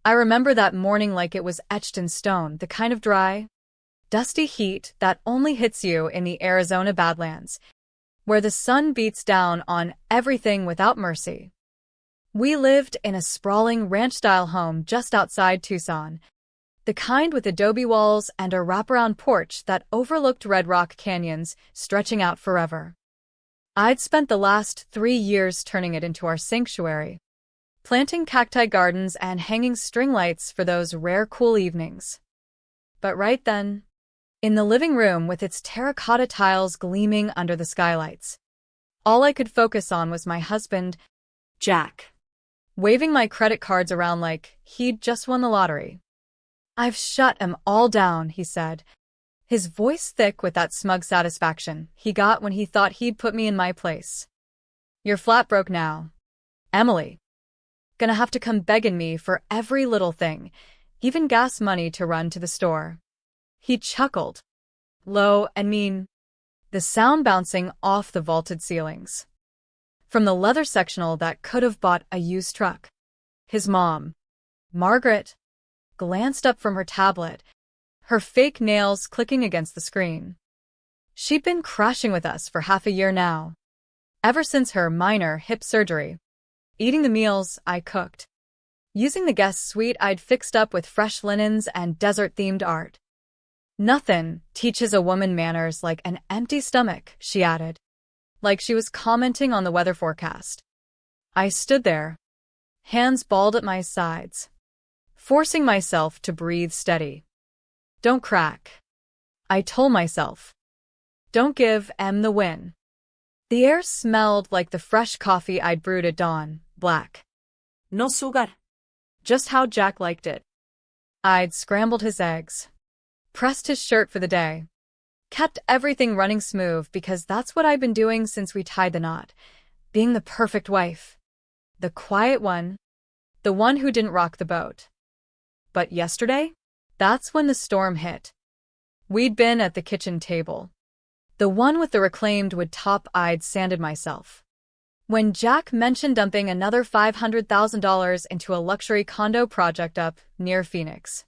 I remember that morning like it was etched in stone, the kind of dry, dusty heat that only hits you in the Arizona Badlands, where the sun beats down on everything without mercy. We lived in a sprawling ranch-style home just outside Tucson, the kind with adobe walls and a wraparound porch that overlooked Red Rock canyons stretching out forever. I'd spent the last 3 years turning it into our sanctuary, planting cacti gardens and hanging string lights for those rare cool evenings. But right then, in the living room with its terracotta tiles gleaming under the skylights, all I could focus on was my husband, Jack, waving my credit cards around like he'd just won the lottery. "I've shut 'em all down," he said, his voice thick with that smug satisfaction he got when he thought he'd put me in my place. "You're flat broke now, Emily. Gonna have to come begging me for every little thing, even gas money to run to the store." He chuckled, low and mean, the sound bouncing off the vaulted ceilings. From the leather sectional that could have bought a used truck. His mom, Margaret, glanced up from her tablet, her fake nails clicking against the screen. She'd been crashing with us for half a year now, ever since her minor hip surgery, eating the meals I cooked, using the guest suite I'd fixed up with fresh linens and desert-themed art. "Nothing teaches a woman manners like an empty stomach," she added, like she was commenting on the weather forecast. I stood there, hands balled at my sides, forcing myself to breathe steady. "Don't crack," I told myself. "Don't give Em the win." The air smelled like the fresh coffee I'd brewed at dawn, black. No sugar. Just how Jack liked it. I'd scrambled his eggs, pressed his shirt for the day, kept everything running smooth because that's what I'd been doing since we tied the knot, being the perfect wife. The quiet one, the one who didn't rock the boat. But yesterday? That's when the storm hit. We'd been at the kitchen table, the one with the reclaimed wood top I'd sanded myself, when Jack mentioned dumping another $500,000 into a luxury condo project up near Phoenix.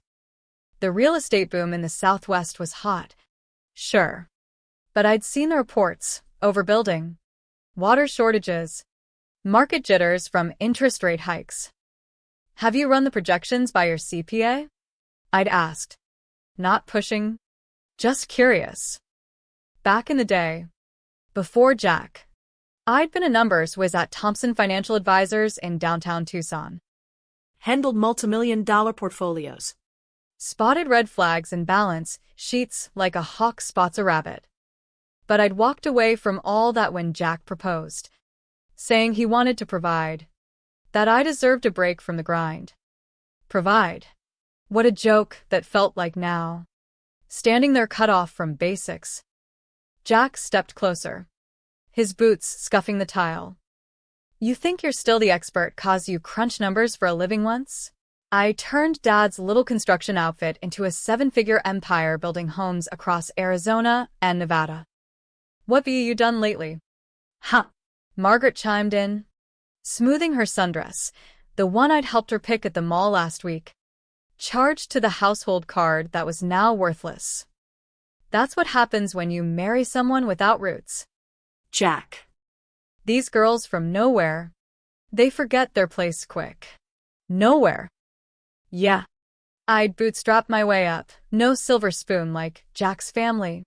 The real estate boom in the Southwest was hot, sure, but I'd seen the reports: overbuilding, water shortages, market jitters from interest rate hikes. "Have you run the projections by your CPA?" I'd asked, not pushing, just curious. Back in the day, before Jack, I'd been a numbers whiz at Thompson Financial Advisors in downtown Tucson. Handled multimillion-dollar portfolios. Spotted red flags and balance sheets like a hawk spots a rabbit. But I'd walked away from all that when Jack proposed, saying he wanted to provide, that I deserved a break from the grind. Provide. What a joke that felt like now. Standing there cut off from basics. Jack stepped closer, his boots scuffing the tile. "You think you're still the expert 'cause you crunch numbers for a living once?" I turned Dad's little construction outfit into a 7-figure empire building homes across Arizona and Nevada. "What be you done lately?" "Huh," Margaret chimed in, smoothing her sundress, the one I'd helped her pick at the mall last week, charged to the household card that was now worthless. "That's what happens when you marry someone without roots, Jack. These girls from nowhere, they forget their place quick." "Nowhere?" "Yeah." I'd bootstrap my way up, no silver spoon like Jack's family,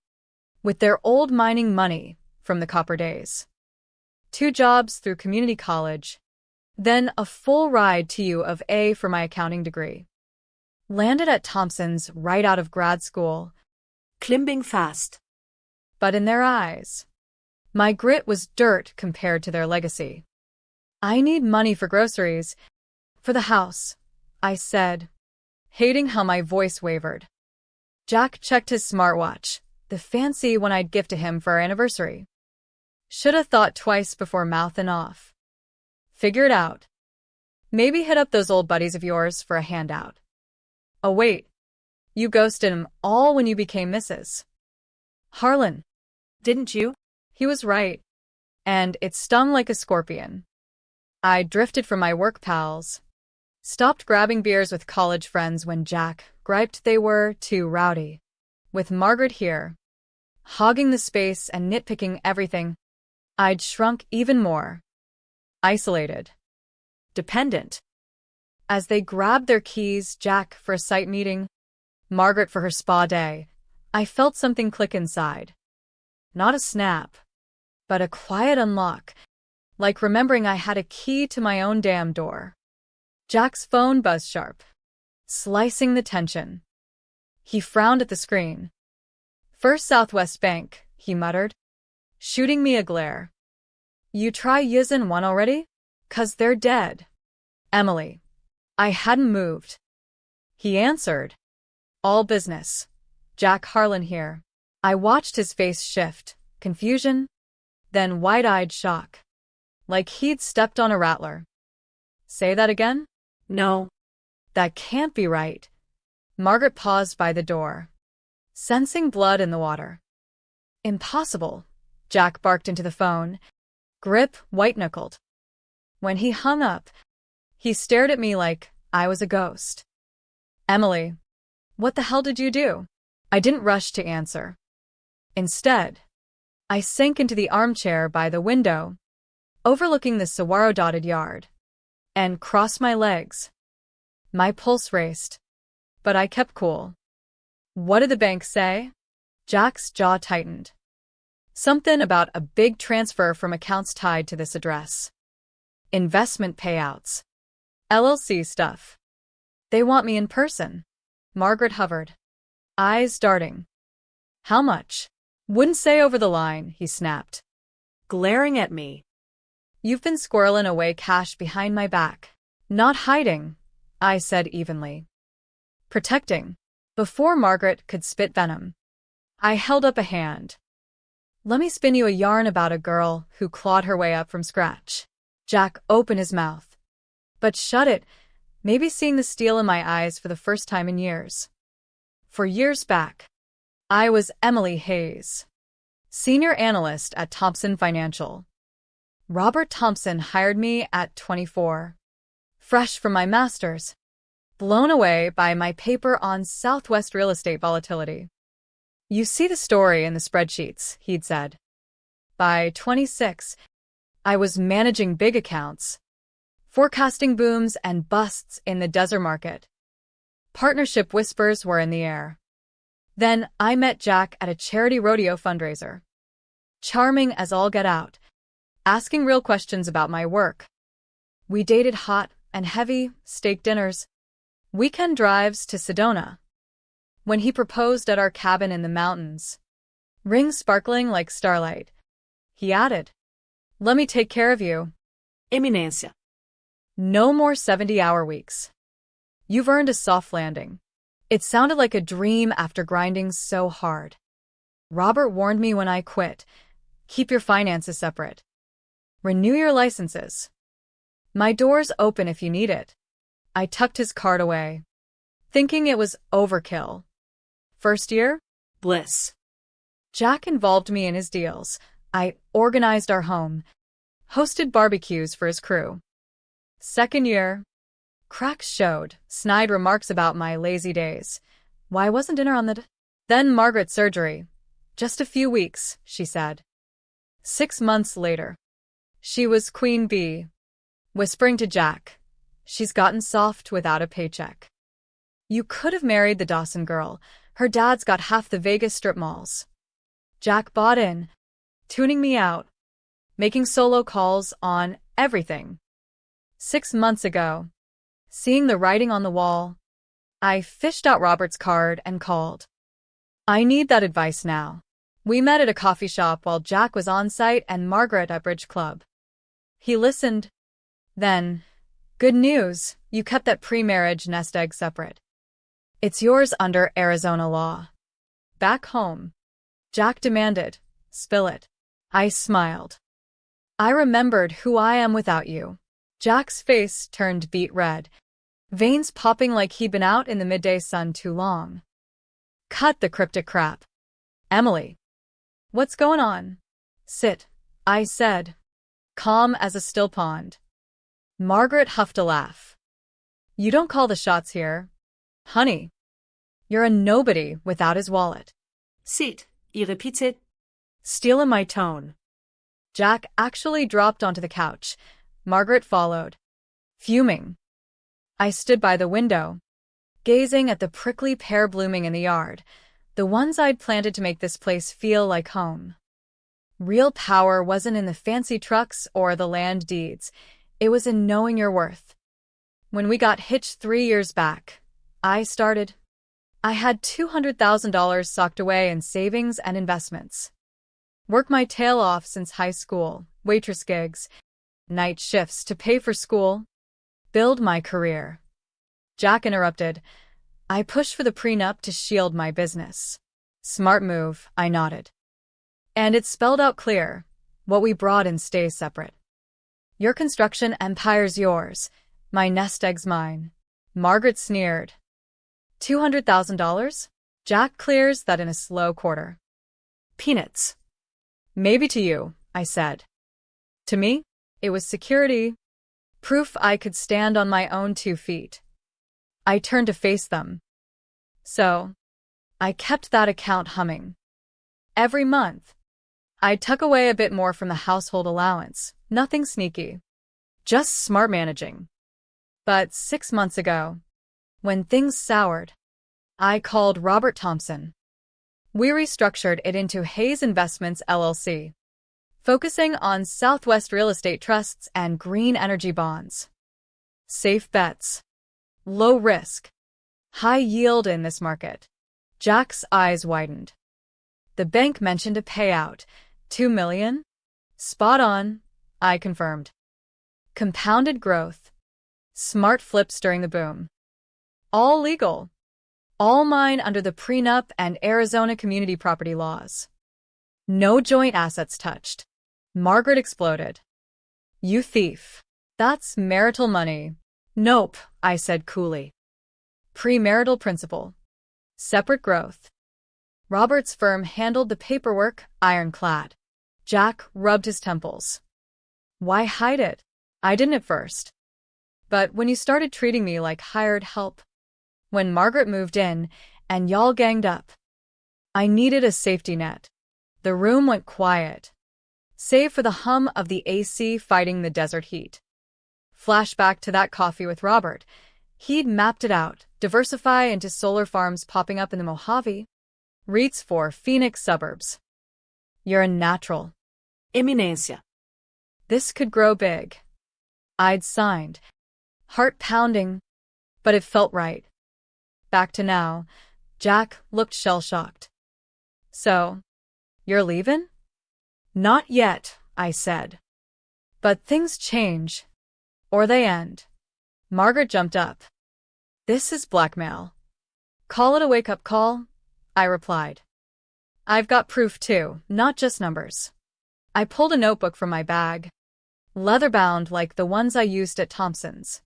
with their old mining money from the copper days. 2 jobs through community college, then a full ride to U of A for my accounting degree. Landed at Thompson's right out of grad school. Climbing fast. But in their eyes, my grit was dirt compared to their legacy. "I need money for groceries, for the house," I said, hating how my voice wavered. Jack checked his smartwatch, the fancy one I'd gift to him for our anniversary. Shoulda thought twice before mouthing off. "Figure it out. Maybe hit up those old buddies of yours for a handout." "Oh wait, you ghosted him all when you became Mrs. Harlan, didn't you?" He was right, and it stung like a scorpion. I drifted from my work pals, Stopped grabbing beers with college friends when Jack griped they were too rowdy. With Margaret here, hogging the space and nitpicking everything, I'd shrunk even more. Isolated. Dependent. As they grabbed their keys, Jack for a site meeting, Margaret for her spa day, I felt something click inside. Not a snap, but a quiet unlock, like remembering I had a key to my own damn door. Jack's phone buzzed sharp, slicing the tension. He frowned at the screen. First Southwest Bank, he muttered, shooting me a glare. You try using one already? 'Cause they're dead. Emily. I hadn't moved. He answered. All business. Jack Harlan here. I watched his face shift, confusion, then wide-eyed shock. Like he'd stepped on a rattler. Say that again? No. That can't be right. Margaret paused by the door, sensing blood in the water. Impossible. Jack barked into the phone, grip white-knuckled. When he hung up, he stared at me like I was a ghost. Emily, what the hell did you do? I didn't rush to answer. Instead, I sank into the armchair by the window, overlooking the saguaro-dotted yard, and crossed my legs. My pulse raced, but I kept cool. What did the bank say? Jack's jaw tightened. Something about a big transfer from accounts tied to this address. Investment payouts. LLC stuff. They want me in person. Margaret hovered, eyes darting. How much? Wouldn't say over the line, he snapped, Glaring at me. You've been squirreling away cash behind my back. Not hiding, I said evenly. Protecting. Before Margaret could spit venom, I held up a hand. Let me spin you a yarn about a girl who clawed her way up from scratch. Jack opened his mouth, but shut it, maybe seeing the steel in my eyes for the first time in years. For years back, I was Emily Hayes, senior analyst at Thompson Financial. Robert Thompson hired me at 24, fresh from my master's, blown away by my paper on Southwest real estate volatility. You see the story in the spreadsheets, he'd said. By 26, I was managing big accounts, forecasting booms and busts in the desert market. Partnership whispers were in the air. Then I met Jack at a charity rodeo fundraiser. Charming as all get out, asking real questions about my work. We dated hot and heavy, steak dinners, weekend drives to Sedona. When he proposed at our cabin in the mountains, rings sparkling like starlight, he added, Let me take care of you. Eminencia. No more 70-hour weeks. You've earned a soft landing. It sounded like a dream after grinding so hard. Robert warned me when I quit, keep your finances separate. Renew your licenses. My door's open if you need it. I tucked his card away, thinking it was overkill. First year? Bliss. Jack involved me in his deals. I organized our home, hosted barbecues for his crew. Second year, cracks showed, snide remarks about my lazy days. Why wasn't dinner on the Then Margaret's surgery. Just a few weeks, she said. 6 months later, she was Queen Bee, whispering to Jack, she's gotten soft without a paycheck. You could have married the Dawson girl. Her dad's got half the Vegas strip malls. Jack bought in, tuning me out, making solo calls on everything. 6 months ago, seeing the writing on the wall, I fished out Robert's card and called. I need that advice now. We met at a coffee shop while Jack was on site and Margaret at Bridge Club. He listened. Then, good news, you kept that pre-marriage nest egg separate. It's yours under Arizona law. Back home, Jack demanded, spill it. I smiled. I remembered who I am without you. Jack's face turned beet red, veins popping like he'd been out in the midday sun too long. Cut the cryptic crap. Emily. What's going on? Sit, I said, calm as a still pond. Margaret huffed a laugh. You don't call the shots here. Honey, you're a nobody without his wallet. Sit, I repeated. Still in my tone. Jack actually dropped onto the couch. Margaret followed, fuming. I stood by the window, gazing at the prickly pear blooming in the yard, the ones I'd planted to make this place feel like home. Real power wasn't in the fancy trucks or the land deeds. It was in knowing your worth. When we got hitched 3 years back, I had $200,000 socked away in savings and investments. Worked my tail off since high school, waitress gigs, night shifts to pay for school, build my career. Jack interrupted. I pushed for the prenup to shield my business. Smart move, I nodded. And it spelled out clear, what we brought in stays separate. Your construction empire's yours, my nest egg's mine. Margaret sneered. $200,000? Jack clears that in a slow quarter. Peanuts. Maybe to you, I said. To me, it was security, proof I could stand on my own 2 feet. I turned to face them. So, I kept that account humming. Every month, I'd tuck away a bit more from the household allowance, nothing sneaky. Just smart managing. But 6 months ago, when things soured, I called Robert Thompson. We restructured it into Hayes Investments LLC, focusing on Southwest real estate trusts and green energy bonds. Safe bets. Low risk. High yield in this market. Jack's eyes widened. The bank mentioned a payout, $2 million? Spot on, I confirmed. Compounded growth. Smart flips during the boom. All legal. All mine under the prenup and Arizona community property laws. No joint assets touched. Margaret exploded. You thief. That's marital money. Nope, I said coolly. Premarital principle. Separate growth. Robert's firm handled the paperwork, ironclad. Jack rubbed his temples. Why hide it? I didn't at first. But when you started treating me like hired help, when Margaret moved in and y'all ganged up, I needed a safety net. The room went quiet, save for the hum of the AC fighting the desert heat. Flashback to that coffee with Robert. He'd mapped it out, diversify into solar farms popping up in the Mojave, REITs for Phoenix suburbs. You're a natural. Eminencia. This could grow big. I'd signed. Heart pounding, but it felt right. Back to now, Jack looked shell-shocked. So, you're leaving? Not yet, I said. But things change. Or they end. Margaret jumped up. This is blackmail. Call it a wake-up call, I replied. I've got proof too, not just numbers. I pulled a notebook from my bag, leather-bound like the ones I used at Thompson's.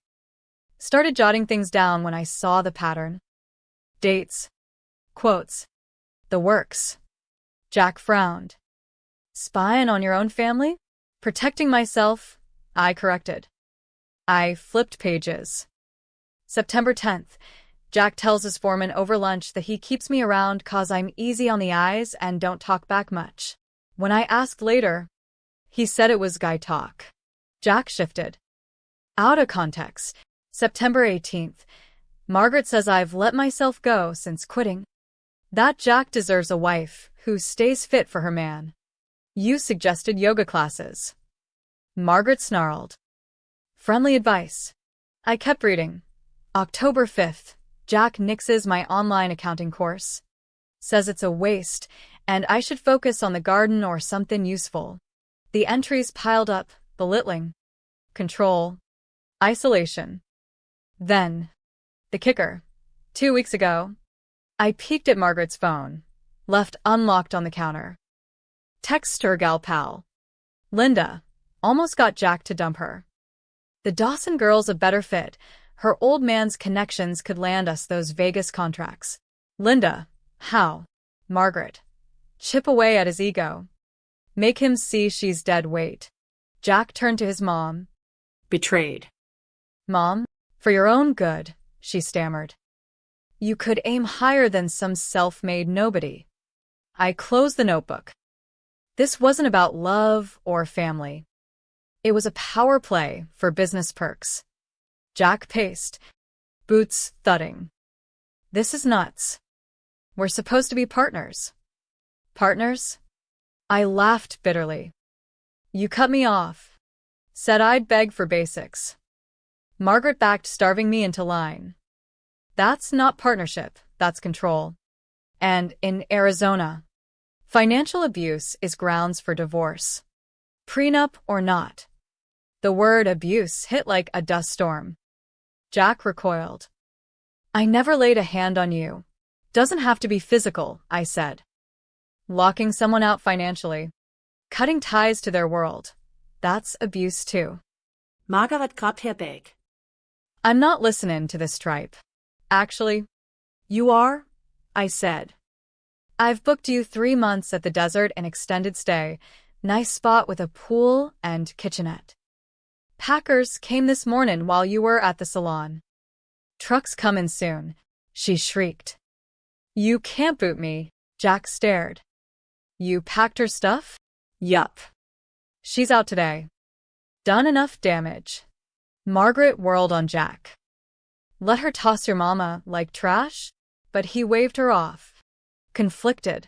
Started jotting things down when I saw the pattern. Dates. Quotes. The works. Jack frowned. Spying on your own family? Protecting myself, I corrected. I flipped pages. September 10th. Jack tells his foreman over lunch that he keeps me around 'cause I'm easy on the eyes and don't talk back much. When I asked later, he said it was guy talk. Jack shifted. Out of context. September 18th. Margaret says I've let myself go since quitting. That Jack deserves a wife who stays fit for her man. You suggested yoga classes. Margaret snarled. Friendly advice. I kept reading. October 5th. Jack nixes my online accounting course. Says it's a waste, and I should focus on the garden or something useful. The entries piled up, belittling. Control. Isolation. Then, the kicker. 2 weeks ago, I peeked at Margaret's phone, left unlocked on the counter. Text her gal pal. Linda. Almost got Jack to dump her. The Dawson girl's a better fit. Her old man's connections could land us those Vegas contracts. Linda. How? Margaret. Chip away at his ego. Make him see she's dead weight. Jack turned to his mom. Betrayed. Mom, For your own good, she stammered. You could aim higher than some self-made nobody. I closed the notebook. This wasn't about love or family. It was a power play for business perks. Jack paced, boots thudding. This is nuts. We're supposed to be partners. Partners? I laughed bitterly. You cut me off. Said I'd beg for basics. Margaret backed starving me into line. That's not partnership, that's control. And in Arizona, financial abuse is grounds for divorce. Prenup or not. The word abuse hit like a dust storm. Jack recoiled. I never laid a hand on you. Doesn't have to be physical, I said. Locking someone out financially. Cutting ties to their world. That's abuse too. Margaret grabbte her bag. I'm not listening to this tripe. Actually, you are? I said. I've booked you 3 months at the desert and extended stay. Nice spot with a pool and kitchenette. Packers came this morning while you were at the salon. Truck's coming soon, she shrieked. You can't boot me, Jack stared. You packed her stuff? Yup. She's out today. Done enough damage. Margaret whirled on Jack. Let her toss your mama like trash? But he waved her off. Conflicted.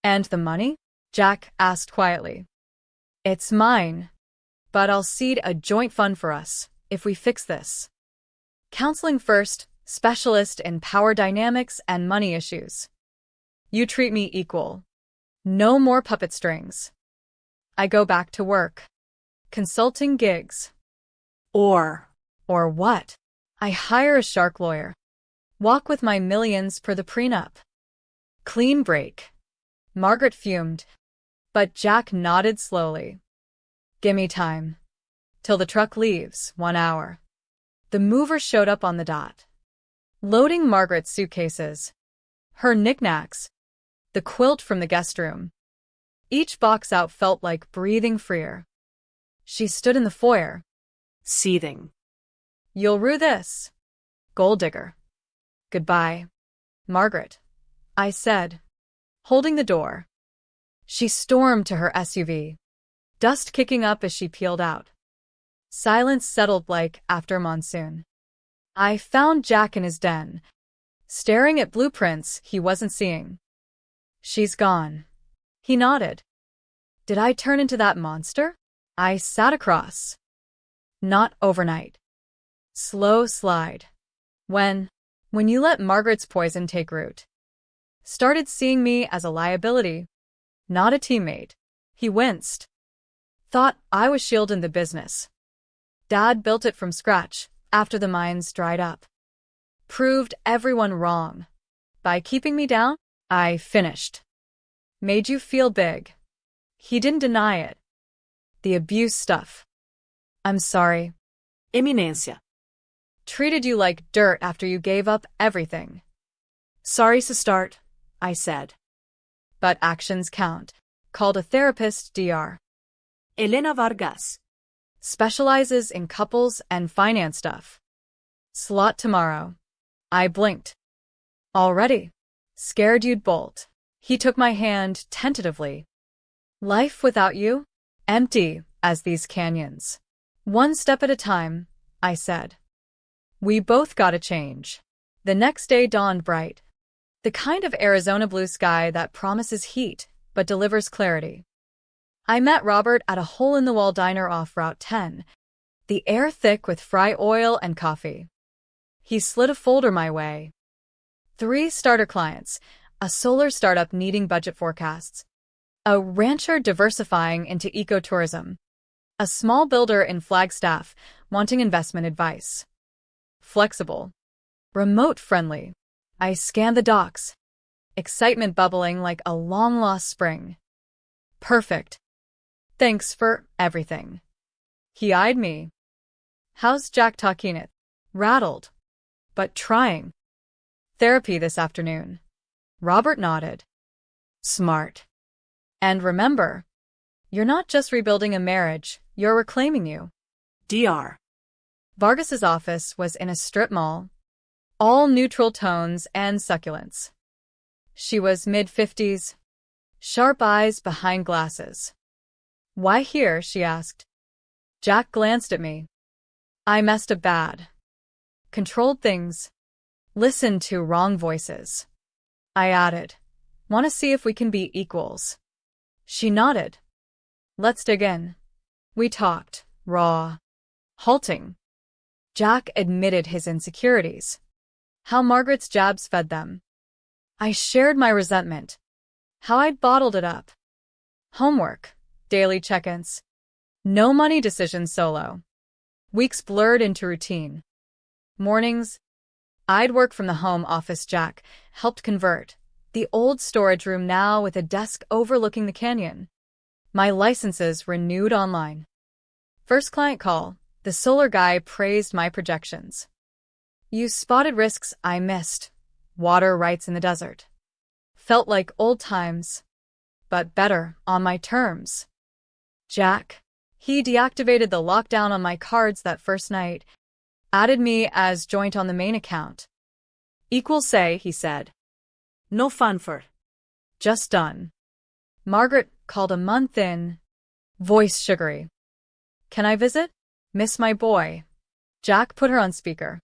And the money? Jack asked quietly. It's mine. But I'll seed a joint fund for us, if we fix this. Counseling first, specialist in power dynamics and money issues. You treat me equal. No more puppet strings. I go back to work. Consulting gigs. Or what? I hire a shark lawyer. Walk with my millions per the prenup. Clean break. Margaret fumed, but Jack nodded slowly. Gimme time. Till the truck leaves, 1 hour. The mover showed up on the dot. Loading Margaret's suitcases. Her knickknacks. The quilt from the guest room. Each box out felt like breathing freer. She stood in the foyer. Seething. You'll rue this. Gold digger. Goodbye, Margaret, I said, holding the door. She stormed to her SUV, dust kicking up as she peeled out. Silence settled like after monsoon. I found Jack in his den, staring at blueprints he wasn't seeing. She's gone. He nodded. Did I turn into that monster? I sat across. Not overnight. Slow slide. When you let Margaret's poison take root. Started seeing me as a liability, not a teammate. He winced. Thought I was shielding the business. Dad built it from scratch after the mines dried up. Proved everyone wrong. By keeping me down, I finished. Made you feel big. He didn't deny it. The abuse stuff. I'm sorry. Eminencia. Treated you like dirt after you gave up everything. Sorry to start, I said. But actions count. Called a therapist Dr. Elena Vargas. Specializes in couples and finance stuff. Slot tomorrow. I blinked. Already. Scared you'd bolt. He took my hand tentatively. Life without you? Empty as these canyons. One step at a time, I said. We both gotta change. The next day dawned bright. The kind of Arizona blue sky that promises heat, but delivers clarity. I met Robert at a hole-in-the-wall diner off Route 10, the air thick with fry oil and coffee. He slid a folder my way. 3 starter clients, a solar startup needing budget forecasts, a rancher diversifying into ecotourism, a small builder in Flagstaff wanting investment advice. Flexible. Remote-friendly. I scanned the docs. Excitement bubbling like a long-lost spring. Perfect. Thanks for everything. He eyed me. How's Jack talking it? Rattled. But trying. Therapy this afternoon. Robert nodded. Smart. And remember, you're not just rebuilding a marriage, you're reclaiming you. Dr. Vargas's office was in a strip mall, all neutral tones and succulence. She was mid-50s, sharp eyes behind glasses. "Why here?" she asked. Jack glanced at me. "I messed up bad. Controlled things. Listened to wrong voices." I added, "Want to see if we can be equals?" She nodded. "Let's dig in." We talked, raw, halting. Jack admitted his insecurities, how Margaret's jabs fed them. I shared my resentment, how I'd bottled it up. Homework, daily check-ins, no money decisions solo. Weeks blurred into routine. Mornings, I'd work from the home office Jack helped convert, the old storage room now with a desk overlooking the canyon. My licenses renewed online. First client call, the solar guy praised my projections. "You spotted risks I missed. Water rights in the desert." Felt like old times, but better, on my terms. Jack, he deactivated the lockdown on my cards that first night, added me as joint on the main account. "Equal say," he said. "No fanfare." Just done. Margaret called a month in, voice sugary. "Can I visit? Miss my boy." Jack put her on speaker.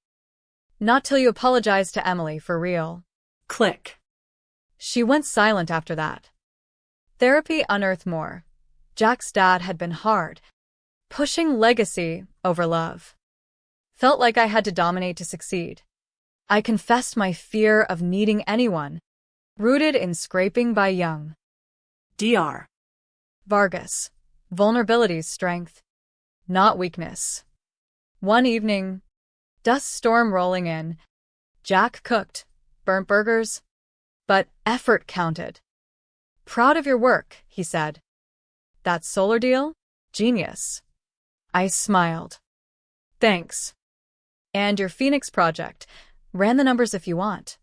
"Not till you apologize to Emily for real." Click. She went silent after that. Therapy unearthed more. Jack's dad had been hard, pushing legacy over love. Felt like I had to dominate to succeed. I confessed my fear of needing anyone, rooted in scraping by young. Dr. Vargas. Vulnerability's strength, not weakness. One evening, dust storm rolling in. Jack cooked, burnt burgers, but effort counted. "Proud of your work," he said. "That solar deal? Genius." I smiled. "Thanks. And your Phoenix project? Ran the numbers if you want."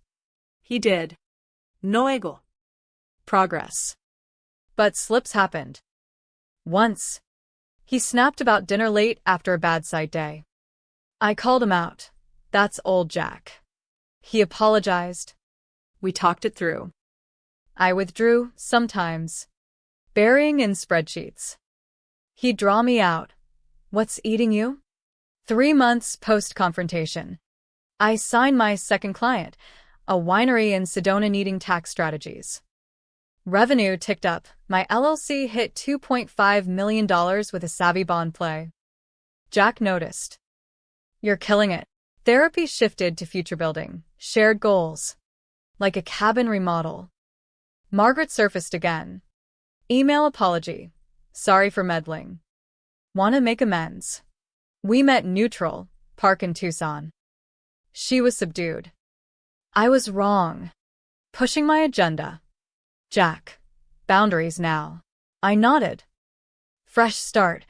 He did. No ego. Progress. But slips happened. Once, he snapped about dinner late after a bad sight day. I called him out. That's old Jack. He apologized. We talked it through. I withdrew, sometimes, burying in spreadsheets. He'd draw me out. "What's eating you?" 3 months post-confrontation, I signed my second client, a winery in Sedona needing tax strategies. Revenue ticked up. My LLC hit $2.5 million with a savvy bond play. Jack noticed. "You're killing it." Therapy shifted to future building, shared goals. Like a cabin remodel. Margaret surfaced again. Email apology. "Sorry for meddling. Want to make amends." We met neutral, park in Tucson. She was subdued. I was wrong. Pushing my agenda. "Jack, boundaries now." I nodded. Fresh start,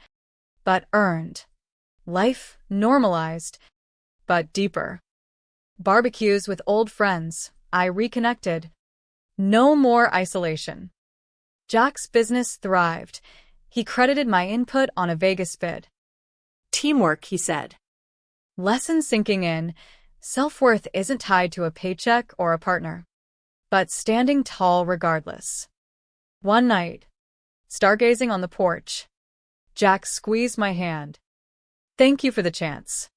but earned. Life normalized, but deeper. Barbecues with old friends, I reconnected. No more isolation. Jack's business thrived. He credited my input on a Vegas bid. Teamwork, he said. Lesson sinking in, self-worth isn't tied to a paycheck or a partner, but standing tall regardless. One night, stargazing on the porch, Jack squeezed my hand. "Thank you for the chance."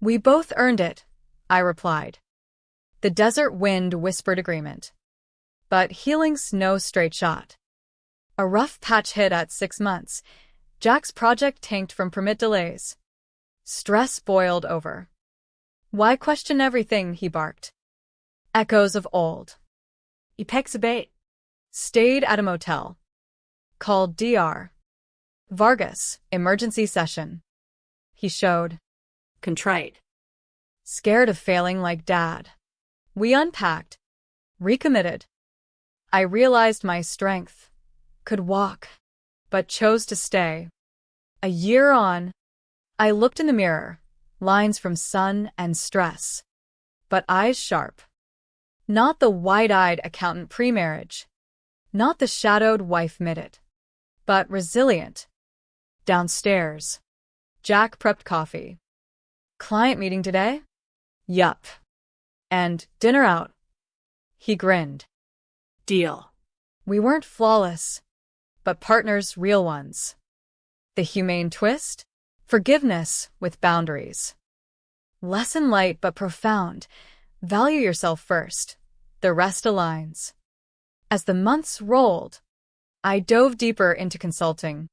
"We both earned it," I replied. The desert wind whispered agreement. But healing's no straight shot. A rough patch hit at 6 months. Jack's project tanked from permit delays. Stress boiled over. "Why question everything?" he barked. Echoes of old. Ipexabate. Stayed at a motel. Called Dr. Vargas, emergency session. He showed. Contrite. Scared of failing like Dad. We unpacked. Recommitted. I realized my strength. Could walk. But chose to stay. A year on, I looked in the mirror. Lines from sun and stress. But eyes sharp. Not the wide-eyed accountant pre-marriage. Not the shadowed wife mid-it. But resilient. Downstairs, Jack prepped coffee. Client meeting today? Yup. And dinner out? He grinned. Deal. We weren't flawless, but partners, real ones. The humane twist? Forgiveness with boundaries. Lesson light but profound. Value yourself first. The rest aligns. As the months rolled, I dove deeper into consulting.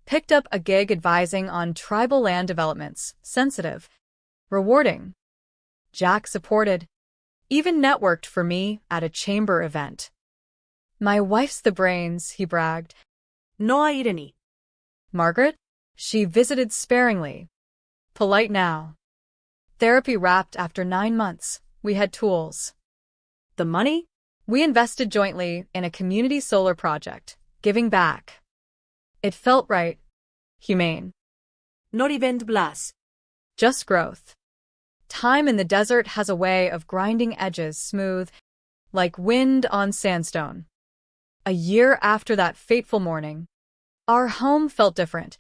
Picked up a gig advising on tribal land developments, sensitive, rewarding. Jack supported, even networked for me at a chamber event. My wife's the brains, he bragged. No irony. Margaret? She visited sparingly. Polite now. Therapy wrapped after 9 months. We had tools. The money? We invested jointly in a community solar project, giving back. It felt right. Humane. Not event blast. Just growth. Time in the desert has a way of grinding edges smooth, like wind on sandstone. A year after that fateful morning, our home felt different.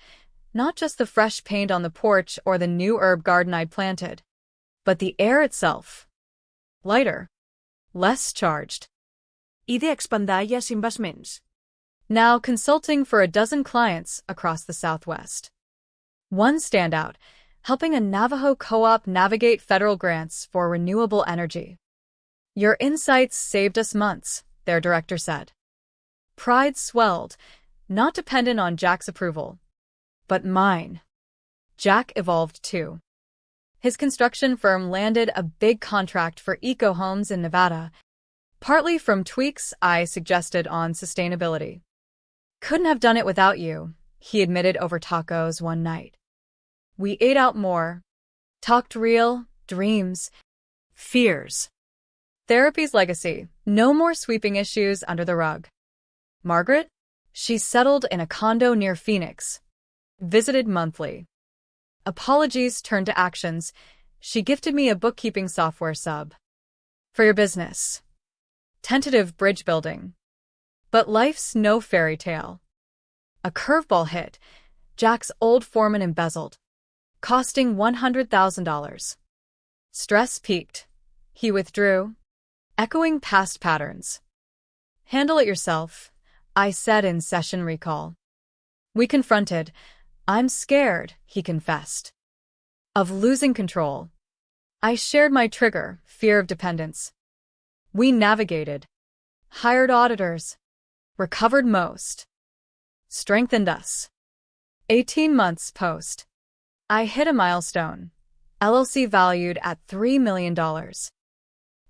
Not just the fresh paint on the porch or the new herb garden I'd planted, but the air itself. Lighter. Less charged. I de expandalles investments. Now consulting for a dozen clients across the Southwest. One standout, helping a Navajo co-op navigate federal grants for renewable energy. Your insights saved us months, their director said. Pride swelled, not dependent on Jack's approval, but mine. Jack evolved too. His construction firm landed a big contract for eco-homes in Nevada, partly from tweaks I suggested on sustainability. Couldn't have done it without you, he admitted over tacos one night. We ate out more, talked real, dreams, fears. Therapy's legacy, no more sweeping issues under the rug. Margaret? She settled in a condo near Phoenix. Visited monthly. Apologies turned to actions. She gifted me a bookkeeping software sub. For your business. Tentative bridge building. But life's no fairy tale. A curveball hit. Jack's old foreman embezzled, costing $100,000. Stress peaked. He withdrew, echoing past patterns. Handle it yourself, I said in session recall. We confronted. I'm scared, he confessed. Of losing control. I shared my trigger, fear of dependence. We navigated. Hired auditors. Recovered most. Strengthened us. 18 months post. I hit a milestone. LLC valued at $3 million.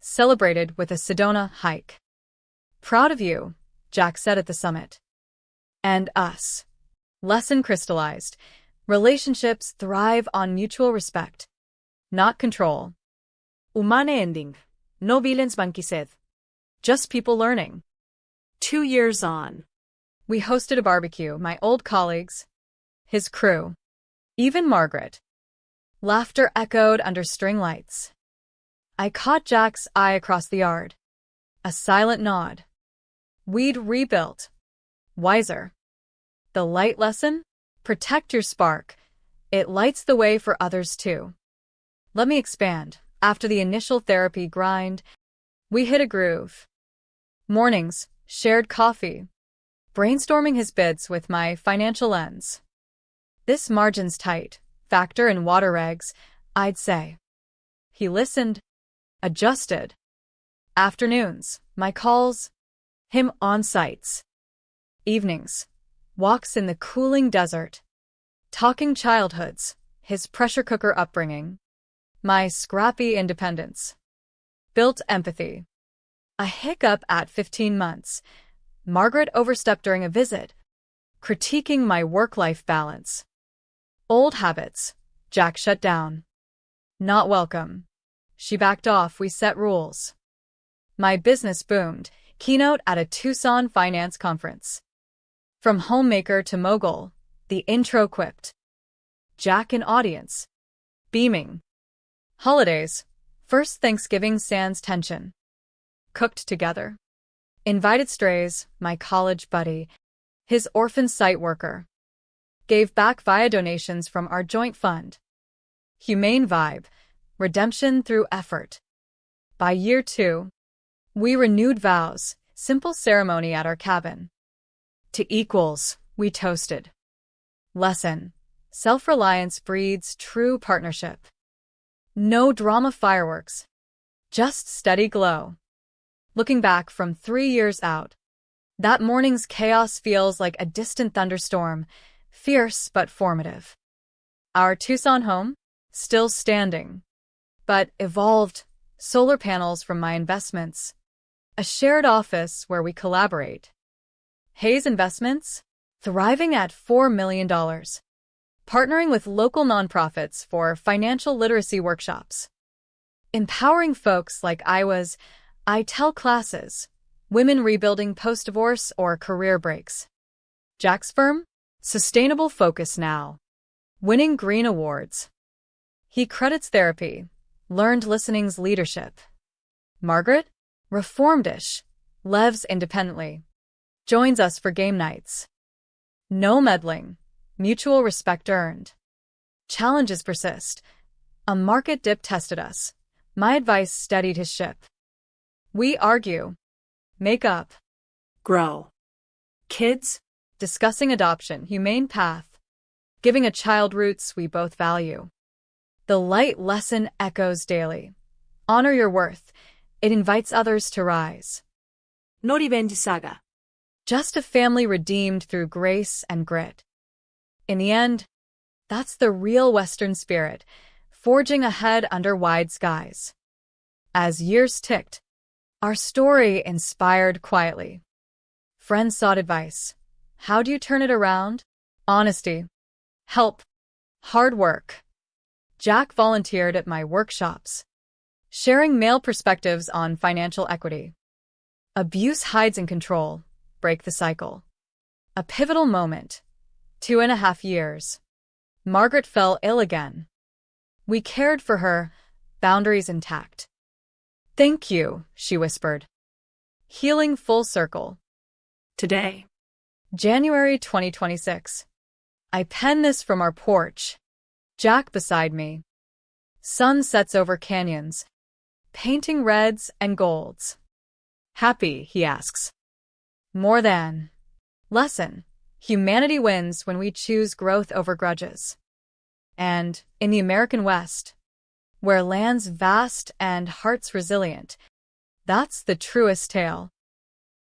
Celebrated with a Sedona hike. Proud of you, Jack said at the summit. And us. Lesson crystallized. Relationships thrive on mutual respect, not control. Humane ending. No villains banquised. Just people learning. 2 years on. We hosted a barbecue, my old colleagues, his crew, even Margaret. Laughter echoed under string lights. I caught Jack's eye across the yard. A silent nod. We'd rebuilt. Wiser. The light lesson? Protect your spark. It lights the way for others too. Let me expand. After the initial therapy grind, we hit a groove. Mornings, shared coffee. Brainstorming his bids with my financial lens. This margin's tight, factor in water regs, I'd say. He listened, adjusted. Afternoons, my calls, him on sites. Evenings, walks in the cooling desert. Talking childhoods, his pressure cooker upbringing. My scrappy independence. Built empathy. A hiccup at 15 months. Margaret overstepped during a visit, critiquing my work-life balance. Old habits. Jack shut down. Not welcome. She backed off. We set rules. My business boomed. Keynote at a Tucson finance conference. From homemaker to mogul, the intro quipped. Jack in audience. Beaming. Holidays. First Thanksgiving sans tension. Cooked together. Invited strays, my college buddy, his orphan site worker. Gave back via donations from our joint fund. Humane vibe. Redemption through effort. By year 2, we renewed vows, simple ceremony at our cabin. To equals, we toasted. Lesson. Self-reliance breeds true partnership. No drama fireworks. Just steady glow. Looking back from 3 years out, that morning's chaos feels like a distant thunderstorm, fierce but formative. Our Tucson home? Still standing. But evolved. Solar panels from my investments. A shared office where we collaborate. Hayes Investments? Thriving at $4 million. Partnering with local nonprofits for financial literacy workshops. Empowering folks like I tell classes, women rebuilding post-divorce or career breaks. Jack's firm? Sustainable focus now. Winning green awards. He credits therapy, learned listening's leadership. Margaret? Reformed-ish, lives independently. Joins us for game nights. No meddling, mutual respect earned. Challenges persist. A market dip tested us. My advice steadied his ship. We argue. Make up. Grow. Kids? Discussing adoption, humane path. Giving a child roots we both value. The light lesson echoes daily. Honor your worth. It invites others to rise. No revenge saga. Just a family redeemed through grace and grit. In the end, that's the real Western spirit, forging ahead under wide skies. As years ticked, our story inspired quietly. Friends sought advice. How do you turn it around? Honesty. Help. Hard work. Jack volunteered at my workshops, sharing male perspectives on financial equity. Abuse hides in control. Break the cycle. A pivotal moment. 2.5 years. Margaret fell ill again. We cared for her, boundaries intact. Thank you, she whispered. Healing full circle. Today. January 2026. I pen this from our porch. Jack beside me. Sun sets over canyons, painting reds and golds. Happy, he asks. More than. Lesson. Humanity wins when we choose growth over grudges. And, in the American West, where land's vast and heart's resilient, that's the truest tale.